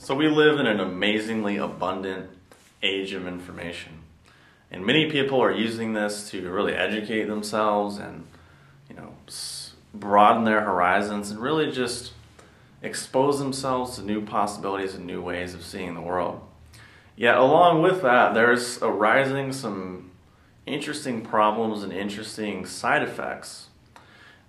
So we live in an amazingly abundant age of information. And many people are using this to really educate themselves and, broaden their horizons and really just expose themselves to new possibilities and new ways of seeing the world. Yet along with that, there's arising some interesting problems and interesting side effects.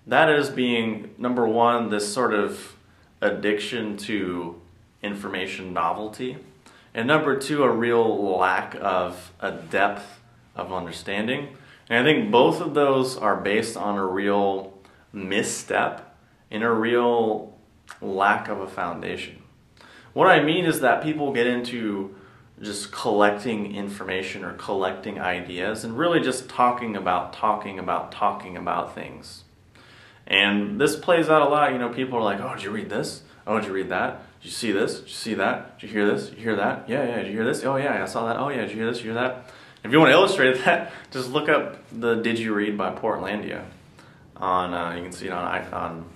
That is being, number one, this sort of addiction to information novelty, and number two, a real lack of a depth of understanding. And I think both of those are based on a real misstep and a real lack of a foundation. What I mean is that people get into just collecting information or collecting ideas and really just talking about things. And this plays out a lot. People are like, oh, did you read this? Oh, did you read that? Did you see this? Did you see that? Did you hear this? Did you hear that? Yeah, did you hear this? Oh, yeah, I saw that. Oh, yeah, did you hear this? Did you hear that? If you want to illustrate that, just look up the Did You Read by Portlandia on, you can see it on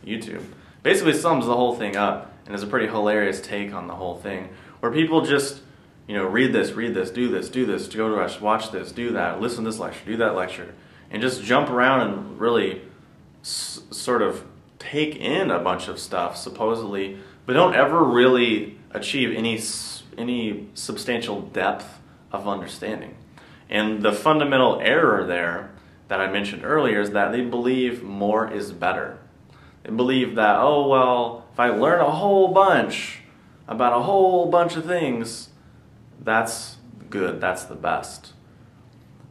YouTube. Basically sums the whole thing up and is a pretty hilarious take on the whole thing, where people just, read this, do this, go to us, watch this, do that, listen to this lecture, do that lecture, and just jump around and really sort of take in a bunch of stuff, supposedly, but don't ever really achieve any substantial depth of understanding. And the fundamental error there that I mentioned earlier is that they believe more is better. They believe that, oh, well, if I learn a whole bunch about a whole bunch of things, that's good, that's the best.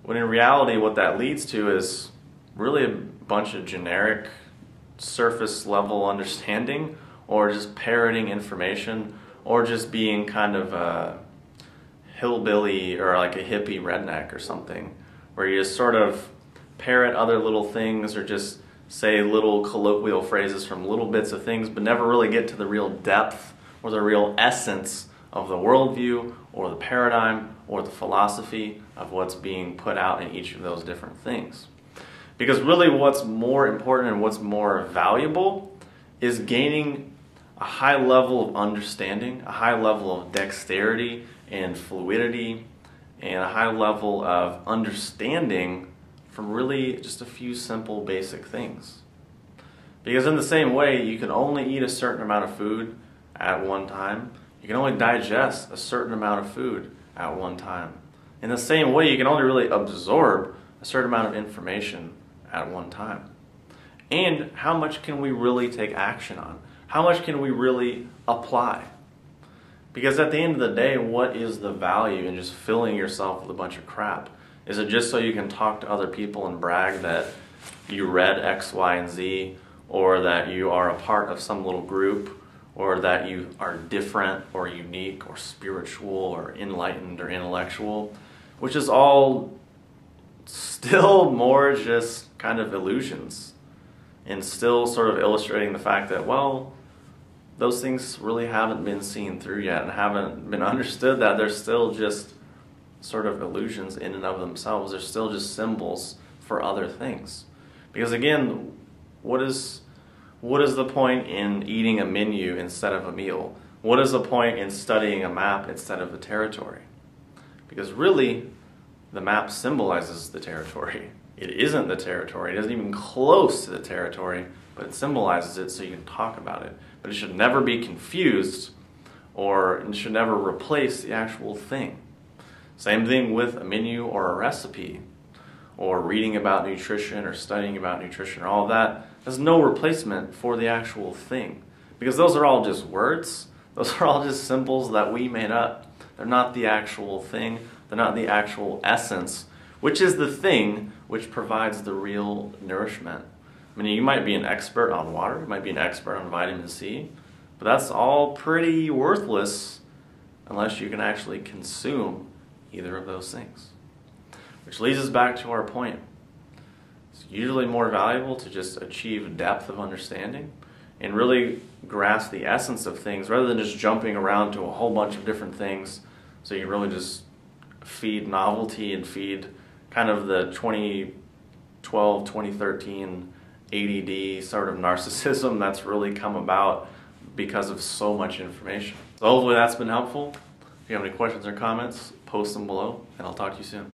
When in reality, what that leads to is really a bunch of generic surface level understanding, or just parroting information, or just being kind of a hillbilly or like a hippie redneck or something, where you just sort of parrot other little things or just say little colloquial phrases from little bits of things, but never really get to the real depth or the real essence of the worldview or the paradigm or the philosophy of what's being put out in each of those different things. Because really what's more important and what's more valuable is gaining a high level of understanding, a high level of dexterity and fluidity, and a high level of understanding from really just a few simple basic things. Because in the same way, you can only eat a certain amount of food at one time. You can only digest a certain amount of food at one time. In the same way, you can only really absorb a certain amount of information at one time. And how much can we really take action on? How much can we really apply? Because at the end of the day, what is the value in just filling yourself with a bunch of crap? Is it just so you can talk to other people and brag that you read X, Y, and Z, or that you are a part of some little group, or that you are different or unique or spiritual or enlightened or intellectual, which is all still more just kind of illusions, and still sort of illustrating the fact that, well, those things really haven't been seen through yet and haven't been understood, that they're still just sort of illusions in and of themselves. They're still just symbols for other things. Because again, what is the point in eating a menu instead of a meal? What is the point in studying a map instead of a territory? Because really, the map symbolizes the territory. It isn't the territory. It isn't even close to the territory, but it symbolizes it so you can talk about it. But it should never be confused, or it should never replace the actual thing. Same thing with a menu or a recipe, or reading about nutrition or studying about nutrition, or all of that. There's no replacement for the actual thing, because those are all just words. Those are all just symbols that we made up. They're not the actual thing. They're not the actual essence, which is the thing which provides the real nourishment. I mean, you might be an expert on water, you might be an expert on vitamin C, but that's all pretty worthless unless you can actually consume either of those things. Which leads us back to our point. It's usually more valuable to just achieve depth of understanding and really grasp the essence of things rather than just jumping around to a whole bunch of different things, so you really just feed novelty and feed kind of the 2012, 2013 ADD sort of narcissism that's really come about because of so much information. So hopefully that's been helpful. If you have any questions or comments, post them below, and I'll talk to you soon.